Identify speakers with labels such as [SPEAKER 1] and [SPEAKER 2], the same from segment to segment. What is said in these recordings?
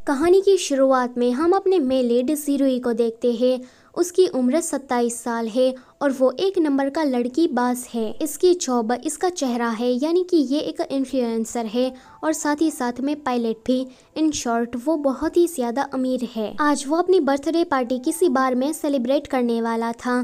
[SPEAKER 1] कहानी की शुरुआत में हम अपने मेन लीड ज़ीरुई को देखते हैं। उसकी उम्र 27 साल है और वो एक नंबर का लड़की बाज है। इसकी जॉब इसका चेहरा है, यानी कि ये एक इन्फ्लुएंसर है और साथ ही साथ में पायलट भी। इन शॉर्ट वो बहुत ही ज्यादा अमीर है। आज वो अपनी बर्थडे पार्टी किसी बार में सेलिब्रेट करने वाला था।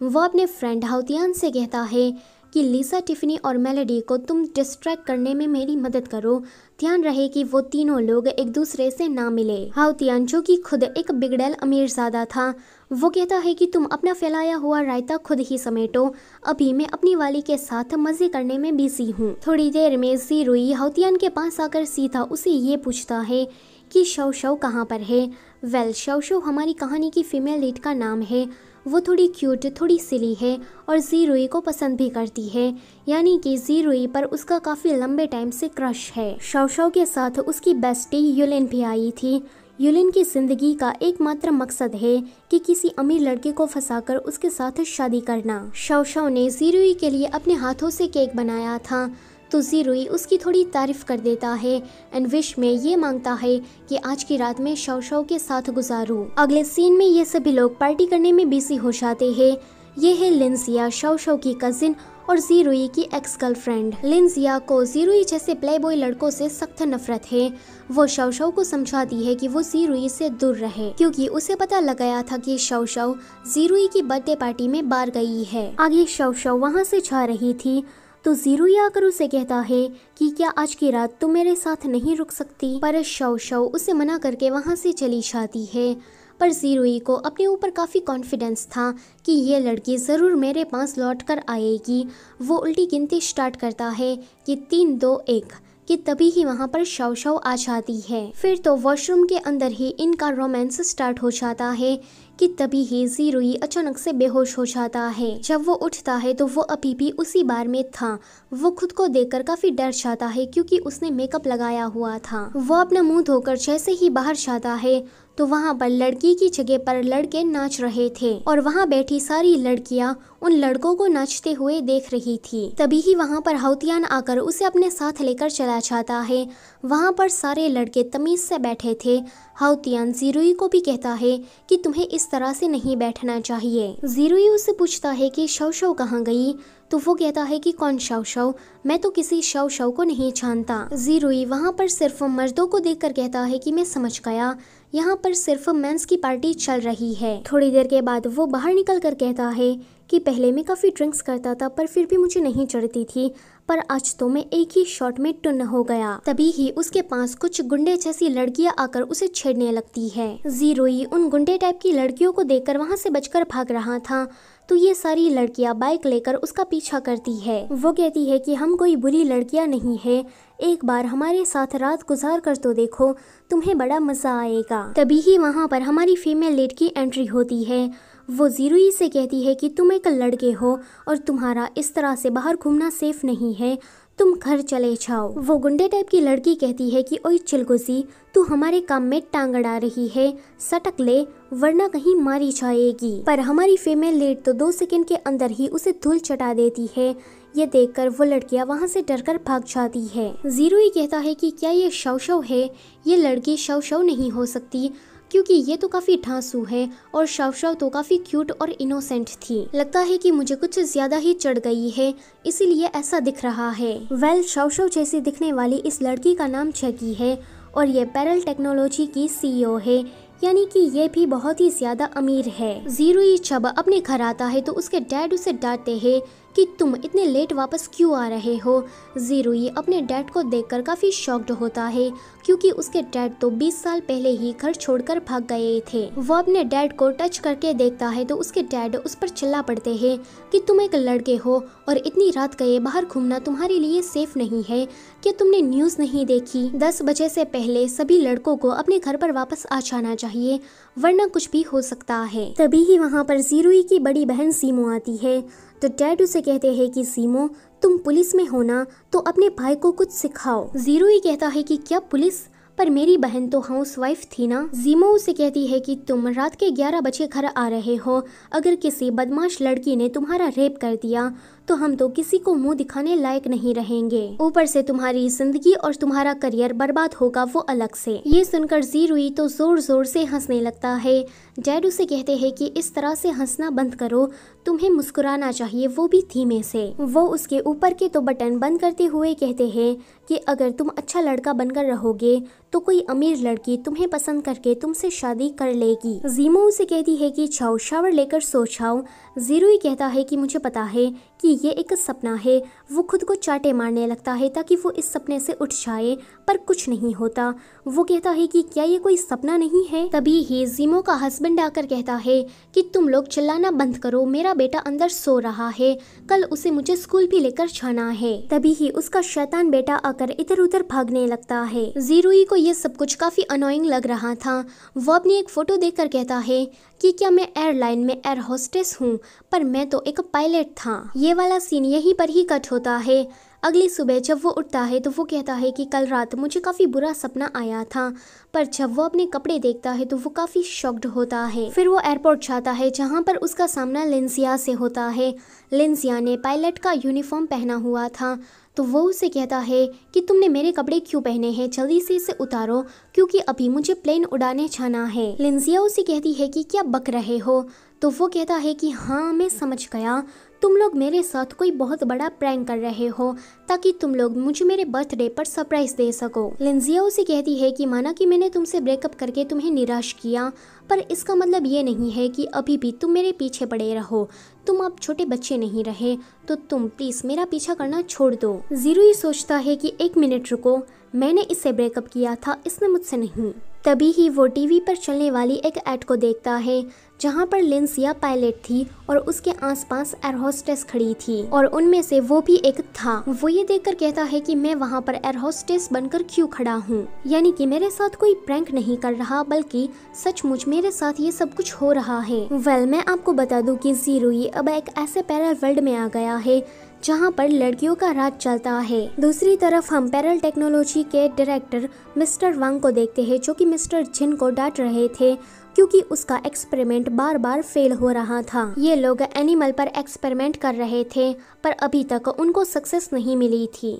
[SPEAKER 1] वो अपने फ्रेंड हाउतियान से कहता है कि लिसा, टिफनी और मेलोडी को तुम डिस्ट्रैक्ट करने में मेरी मदद करो। ध्यान रहे कि वो तीनों लोग एक दूसरे से ना मिले। हाउतियान, जो कि खुद एक बिगड़ैल अमीरजादा था, वो कहता है कि तुम अपना फैलाया हुआ रायता खुद ही समेटो, अभी मैं अपनी वाली के साथ मजे करने में बिजी हूँ। थोड़ी देर में ज़ीरुई हाउतियान के पास आकर सीधा उसे ये पूछता है कि शौ शौ कहाँ पर है। वेल, शौ शौ हमारी कहानी की फीमेल लीड का नाम है। वो थोड़ी क्यूट, थोड़ी सिली है और ज़ीरुई को पसंद भी करती है, यानी कि ज़ीरुई पर उसका काफ़ी लंबे टाइम से क्रश है। शौ शौ के साथ उसकी बेस्टी युलिन भी आई थी। युलिन की जिंदगी का एकमात्र मकसद है कि किसी अमीर लड़के को फंसाकर उसके साथ शादी करना। शौ शौ ने ज़ीरुई के लिए अपने हाथों से केक बनाया था, तो ज़ीरुई उसकी थोड़ी तारीफ कर देता है एंड विश में ये मांगता है कि आज की रात में शौ शौ के साथ गुजारूं। अगले सीन में ये सभी लोग पार्टी करने में बिजी हो जाते हैं। ये है लिंजिया, शौ शौ की कजिन और ज़ीरुई की एक्स गर्लफ्रेंड। लिंजिया को ज़ीरुई जैसे प्लेबॉय लड़कों से सख्त नफरत है। वो शौ शौ को समझाती है कि वो ज़ीरुई से दूर रहे, क्योंकि उसे पता लग गया था कि शौ शौ ज़ीरुई की बर्थडे पार्टी में बाहर गई है। आगे शौ शौ वहाँ से जा रही थी तो ज़ीरुई आकर उसे कहता है कि क्या आज की रात तुम मेरे साथ नहीं रुक सकती, पर शौ शौ उसे मना करके वहाँ से चली जाती है। पर ज़ीरुई को अपने ऊपर काफ़ी कॉन्फिडेंस था कि ये लड़की ज़रूर मेरे पास लौट कर आएगी। वो उल्टी गिनती स्टार्ट करता है कि 3, 2, 1 कि तभी ही वहाँ पर शौ शौ आ जाती है। फिर तो वॉशरूम के अंदर ही इनका रोमांस स्टार्ट हो जाता है कि तभी ही ज़ीरुई अचानक से बेहोश हो जाता है। जब वो उठता है तो वो अभी भी उसी बार में था। वो खुद को देखकर काफी डर जाता है, क्योंकि उसने मेकअप लगाया हुआ था। वो अपना मुंह धोकर जैसे ही बाहर जाता है तो वहाँ पर लड़की की जगह पर लड़के नाच रहे थे और वहाँ बैठी सारी लड़कियाँ उन लड़कों को नाचते हुए देख रही थी। तभी ही वहाँ पर हाउतियान आकर उसे अपने साथ लेकर चला जाता है। वहाँ पर सारे लड़के तमीज से बैठे थे। हाउतियान ज़ीरुई को भी कहता है कि तुम्हें इस तरह से नहीं बैठना चाहिए। ज़ीरुई उससे पूछता है कि शौ शौ कहाँ गई, तो वो कहता है कि कौन शौ शौ, मैं तो किसी शौ शौ को नहीं जानता। ज़ीरुई वहाँ पर सिर्फ मर्दों को देखकर कहता है कि मैं समझ गया, यहाँ पर सिर्फ मेंस की पार्टी चल रही है। थोड़ी देर के बाद वो बाहर निकल कर कहता है कि पहले मैं काफ़ी ड्रिंक्स करता था पर फिर भी मुझे नहीं चढ़ती थी, पर आज तो मैं एक ही शॉट में टुन्न हो गया। तभी ही उसके पास कुछ गुंडे जैसी लड़कियां आकर उसे छेड़ने लगती है। ज़ीरुई उन गुंडे टाइप की लड़कियों को देखकर वहां से बचकर भाग रहा था, तो ये सारी लड़कियां बाइक लेकर उसका पीछा करती है। वो कहती है कि हम कोई बुरी लड़कियां नहीं है, एक बार हमारे साथ रात गुजार कर तो देखो, तुम्हें बड़ा मजा आएगा। तभी ही वहाँ पर हमारी फीमेल लीड की एंट्री होती है। वो ज़ीरुई से कहती है कि तुम एक लड़के हो और तुम्हारा इस तरह से बाहर घूमना सेफ नहीं है, तुम घर चले जाओ। वो गुंडे टाइप की लड़की कहती है कि ओए चिलगुजी, तू हमारे काम में टांग अड़ा रही है, सटक ले वरना कहीं मारी जाएगी। पर हमारी फीमेल लीड तो 2 सेकंड के अंदर ही उसे धूल चटा देती है। ये देखकर वो लड़कियां वहां से डरकर भाग जाती है। ज़ीरुई कहता है कि क्या ये शौ शौ है, ये लड़की शौ शौ नहीं हो सकती, क्योंकि ये तो काफी ढांसू है और शौ शौ तो काफी क्यूट और इनोसेंट थी। लगता है कि मुझे कुछ ज्यादा ही चढ़ गई है, इसीलिए ऐसा दिख रहा है। वेल, शौ शौ जैसी दिखने वाली इस लड़की का नाम जगी है और ये पैरल टेक्नोलॉजी की CEO है, यानी कि ये भी बहुत ही ज्यादा अमीर है। ज़ीरुई जब अपने घर आता है तो उसके डैड उसे डांटते हैं कि तुम इतने लेट वापस क्यों आ रहे हो। ज़ीरुई अपने डैड को देखकर काफ़ी शॉक्ड होता है, क्योंकि उसके डैड तो 20 साल पहले ही घर छोड़कर भाग गए थे। वो अपने डैड को टच करके देखता है तो उसके डैड उस पर चिल्ला पड़ते हैं कि तुम एक लड़के हो और इतनी रात गए बाहर घूमना तुम्हारे लिए सेफ नहीं है। क्या तुमने न्यूज़ नहीं देखी? 10 बजे से पहले सभी लड़कों को अपने घर पर वापस आ जाना चाहिए, वरना कुछ भी हो सकता है। तभी ही वहाँ पर ज़ीरुई की बड़ी बहन सीमो आती है, तो डैड उसे कहते हैं कि सीमो, तुम पुलिस में हो ना, तो अपने भाई को कुछ सिखाओ। ज़ीरुई कहता है कि क्या पुलिस, पर मेरी बहन तो हाउसवाइफ थी ना। जीमो उसे कहती है कि तुम रात के 11 बजे घर आ रहे हो, अगर किसी बदमाश लड़की ने तुम्हारा रेप कर दिया तो हम तो किसी को मुंह दिखाने लायक नहीं रहेंगे। ऊपर से तुम्हारी जिंदगी और तुम्हारा करियर बर्बाद होगा वो अलग से। ये सुनकर जीरुई तो जोर जोर से हंसने लगता है। डैड उसे कहते हैं कि इस तरह से हंसना बंद करो, तुम्हें मुस्कुराना चाहिए, वो भी धीमे से। वो उसके ऊपर के तो बटन बंद करते हुए कहते हैं कि अगर तुम अच्छा लड़का बनकर रहोगे तो कोई अमीर लड़की तुम्हें पसंद करके तुमसे शादी कर लेगी। जीमो उसे कहती है कि जाओ शावर लेकर सो जाओ। जीरुई कहता है कि मुझे पता है कि ये एक सपना है। वो खुद को चाटे मारने लगता है ताकि वो इस सपने से उठ जाए, पर कुछ नहीं होता। वो कहता है कि क्या ये कोई सपना नहीं है। तभी ही जीमो का हस्बैंड आकर कहता है कि तुम लोग चिल्लाना बंद करो, मेरा बेटा अंदर सो रहा है, कल उसे मुझे स्कूल भी लेकर जाना है। तभी ही उसका शैतान बेटा आकर इधर उधर भागने लगता है। जीरुई को ये सब कुछ काफी अनोइंग लग रहा था। वो अपनी एक फोटो देखकर कहता है कि क्या मैं एयरलाइन में एयर होस्टेस हूँ, पर मैं तो एक पायलट था। ये वाला सीन यहीं पर ही कट होता है। अगली सुबह जब वो उठता है तो वो कहता है कि कल रात मुझे काफ़ी बुरा सपना आया था, पर जब वो अपने कपड़े देखता है तो वो काफ़ी शॉक्ड होता है। फिर वो एयरपोर्ट जाता है जहाँ पर उसका सामना लिंसिया से होता है। लिंसिया ने पायलट का यूनिफॉर्म पहना हुआ था, तो वो उसे कहता है कि तुमने मेरे कपड़े क्यों पहने हैं, जल्दी से इसे उतारो क्योंकि अभी मुझे प्लेन उड़ाने जाना है। लिंसिया उसे कहती है कि क्या बक रहे हो, तो वो कहता है कि हाँ मैं समझ गया, तुम लोग मेरे साथ कोई बहुत बड़ा प्रैंक कर रहे हो ताकि तुम लोग मुझे मेरे बर्थडे पर सरप्राइज दे सको। लिंसिया उसे कहती है कि माना कि मैंने तुमसे ब्रेकअप करके तुम्हें निराश किया, पर इसका मतलब ये नहीं है कि अभी भी तुम मेरे पीछे पड़े रहो। तुम अब छोटे बच्चे नहीं रहे, तो तुम प्लीज मेरा पीछा करना छोड़ दो। जीरुई सोचता है कि 1 मिनट रुको, मैंने इससे ब्रेकअप किया था, इसने मुझसे नहीं। तभी ही वो टीवी पर चलने वाली एक ऐड को देखता है जहाँ पर लिंसिया पायलट थी और उसके आसपास एयर होस्टेस खड़ी थी और उनमें से वो भी एक था। वो ये देखकर कहता है कि मैं वहाँ पर एयर होस्टेस बनकर क्यों खड़ा हूँ, यानी कि मेरे साथ कोई प्रैंक नहीं कर रहा बल्कि सचमुच मेरे साथ ये सब कुछ हो रहा है। वेल, मैं आपको बता दूं कि जीरुई अब एक ऐसे पैरल वर्ल्ड में आ गया है जहाँ पर लड़कियों का राज चलता है। दूसरी तरफ हम पैरल टेक्नोलॉजी के डायरेक्टर मिस्टर वांग को देखते हैं जो कि मिस्टर जिन को डांट रहे थे क्योंकि उसका एक्सपेरिमेंट बार बार फेल हो रहा था। ये लोग एनिमल पर एक्सपेरिमेंट कर रहे थे पर अभी तक उनको सक्सेस नहीं मिली थी।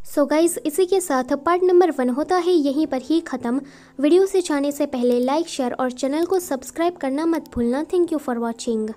[SPEAKER 1] सो गाइज, इसी के साथ पार्ट नंबर 1 होता है यहीं पर ही खत्म। वीडियो से जाने से पहले लाइक, शेयर और चैनल को सब्सक्राइब करना मत भूलना। Thank you for watching.